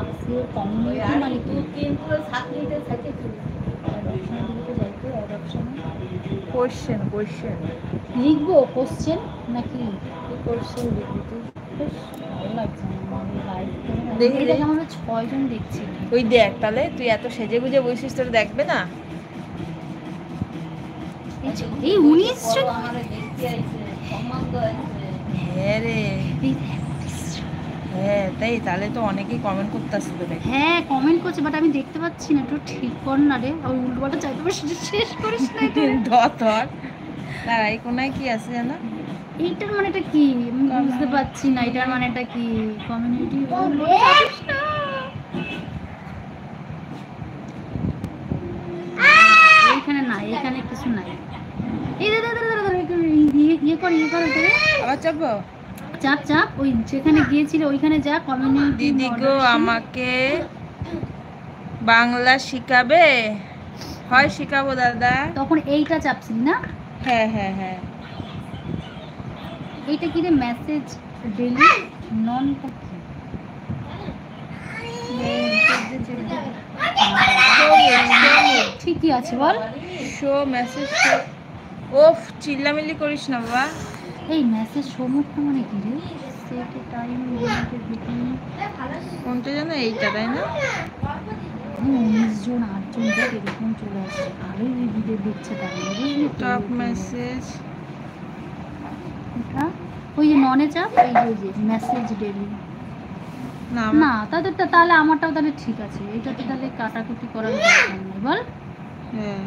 আক্সিওর community মানে কি? কিন্তু সাকরিতে থাকে কি অ্যাডপশন দিতে যাই তো অ্যাডপশনে কোশ্চেন লিখবো কোশ্চেন নাকি কোশ্চেন লিখবি তুই। বেশ ভালো লাগছে আমার লাইভ করে দেখি, এই দেখ দেখি। আমরা 6 জন দেখছি ওই দেখ, তাহলে তুই এত সেজে গুজে বসিস, তোর দেখবে না? এই 19 জন হ্যাঁ রে, হ্যাঁ তাই, তাহলে তো অনেকেই কমেন্ট করতেছে তোরে। হ্যাঁ কমেন্ট করছে, বাট আমি দেখতে পাচ্ছি না, একটু ঠিক কর না রে, আর উল্টোপাল্টা চাইতে পারছি শেষ করিস না এটা। ধর ধর, তার এই কোনায় কি আছে জানো? এইটার মানেটা কি আমি বুঝতে পারছি না, এটার মানেটা কি? কমিউনিটি এইখানে না, এখানে কিছু নাই। এই দে দে দে ইয়ে কর এটা আবার চাপবো? চাপ চাপ, ওই যেখানে গিয়েছিল ওইখানে যা কমিউনিটি। দিদি গো আমাকে বাংলা শিখাবে? হয় শিখাবো দাদা। তখন এইটা চাপছিলি না? হ্যাঁ হ্যাঁ হ্যাঁ। এইটা কি রে? মেসেজ ডেলি ননটা কি? ঠিকই আছে বল। Show message show. ওফ, চিল্লামিল্লি করিস না বাবা। এই মেসেজ সমুখটা মানে কি রে? সেট টাইম লিমিটেড বিটুইন কোনটা জানো? এইটা তাই না? 19 জন 8 জন দেখ এরকম চলে আসছে, আরো এই ভিডিও দেখছে তাহলে বুঝলি তো? টপ মেসেজ এটা ওই যে ননে চাপ, এই যে মেসেজ ডেলি না না, তাহলে আমারটাও তাহলে ঠিক আছে, এটাতে তাহলে কাটাকুটি করার দরকার নেই বল। হ্যাঁ,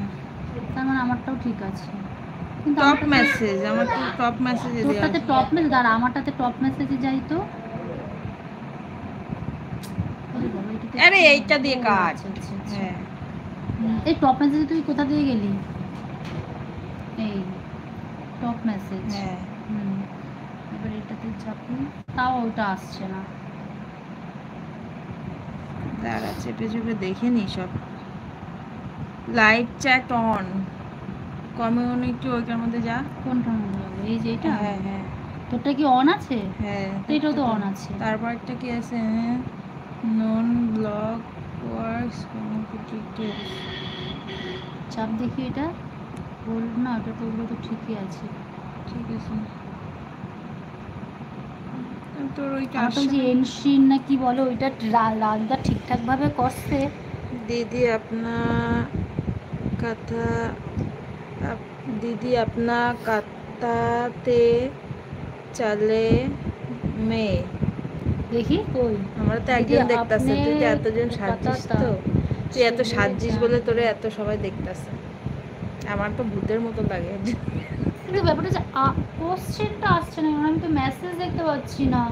তার মানে আমারটাও ঠিক আছে, কিন্তু টপ মেসেজ, আমার তো টপ মেসেজে দেওয়া তোরটাতে আছে। টপ মেসেজ আর আমারটাতে টপ মেসেজে যাই তো। আরে এইটা দিয়ে কাজ। আচ্ছা, আচ্ছা, আচ্ছা। হ্যাঁ, এই টপ মেসেজে তুই কোথা দিয়ে গেলি? এই টপ মেসেজ, হ্যাঁ। এবার এটাতে চাপি, তাও ওটা আসছে না। দাঁড়া, চেপে চেপে দেখে নি সব। লাইভ চ্যাট অন, কমিউনিটি ওইটার মধ্যে যা। কোনটার মধ্যে যাবো? এই যে এটা? হ্যাঁ হ্যাঁ তোরটা কি অন আছে? হ্যাঁ, এটাও তো অন আছে। তারপর একটা কি আছে? নন ব্লগ ওয়ার্কস কমিউনিটি। চাপ দেখি এটা, বল না, ওটা তো ওগুলো তো ঠিকই আছে। ঠিক আছে, তোর ওইটা আমার তো আসছে যে না। এনশিন না কি বলে ওইটা রাগটা ঠিকঠাক ভাবে করছে। दीदी अपना कथा दीदी अपना कथाते चले में। দেখি কই আমরা তো একজন দেখতাছে, তুই তো এতজন সাজছিস, তো তুই এত সাজছিস বলে তোরে এত সবাই দেখতাছে। আমার তো ভূতের মতো লাগে। কিন্তু ব্যাপারটা যে কোশ্চেনটা আসছে না, আমি তো মেসেজ দেখতে পাচ্ছি না।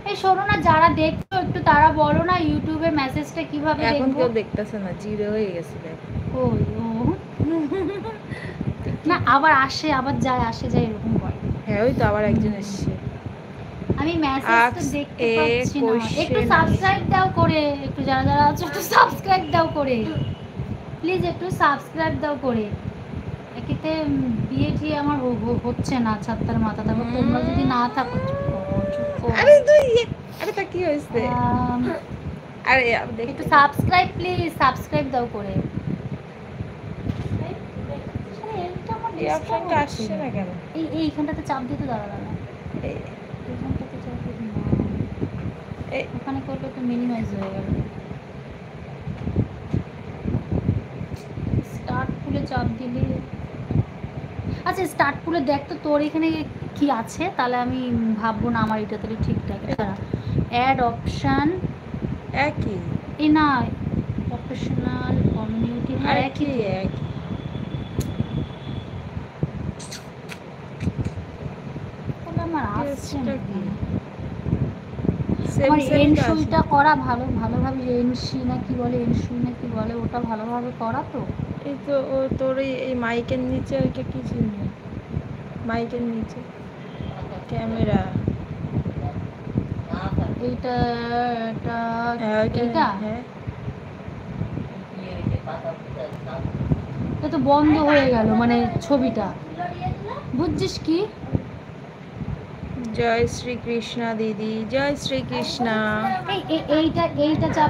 এই শোনো না, যারা দেখছো একটু তারা বলো না ইউটিউবে মেসেজটা কিভাবে এখন দেখবো? কেউ দেখতাছে না, জিরো হয়ে গেছে দেখ। ওই ও না, আবার আসে আবার যায়, আসে যায় এরকম করে। হ্যাঁ, ওই তো আবার একজন এসছে। আমি মেসেজটা দেখতে পাচ্ছি না। একটু question সাবস্ক্রাইব দাও করে, একটু যারা যারা আছো একটু সাবস্ক্রাইব দাও করে, প্লিজ একটু সাবস্ক্রাইব দাও করে। একেতে বিয়ে টিয়ে আমার হচ্ছে না ছাত্তার মাথা, তারপর তোমরা যদি না থাকো আরে তুই আরে তা কি হয়েছে? আরে একটু সাবস্ক্রাইব প্লিজ, সাবস্ক্রাইব দাও করে। এই অপশনটা আসছে না কেন? এইখানটাতে চাপ দিতে দাঁড়া দাঁড়া, এই এইখানটাতে চাপ দিতে না, এই ওখানে করলে তো মিনিমাইজ হয়ে গেল। স্টার্ট পুলে চাপ দিলে, আচ্ছা স্টার্ট পুলে দেখ তো তোর এখানে কি আছে, তাহলে আমি ভাববো না আমার এটা তাহলে ঠিকঠাক। অ্যাড অপশান একই, এই না, প্রফেশনাল কমিউনিটি একই তো। একই। তাহলে আমার আসছে না কি আমার এনসুইটা করা ভালো, ভালোভাবে এনসি না কি বলে, এনসুই না কি বলে, ওটা ভালোভাবে করা তো। এই তো ও তোর এই মাইকের নিচে ওইটা কি চিহ্ন? মাইকের নিচে ক্যামেরা, এইটা এটা এইটা হ্যাঁ, এটা তো বন্ধ হয়ে গেল মানে ছবিটা, বুঝছিস কি? জয় শ্রী কৃষ্ণ দিদি, জয় শ্রী কৃষ্ণ। এইটা চাপ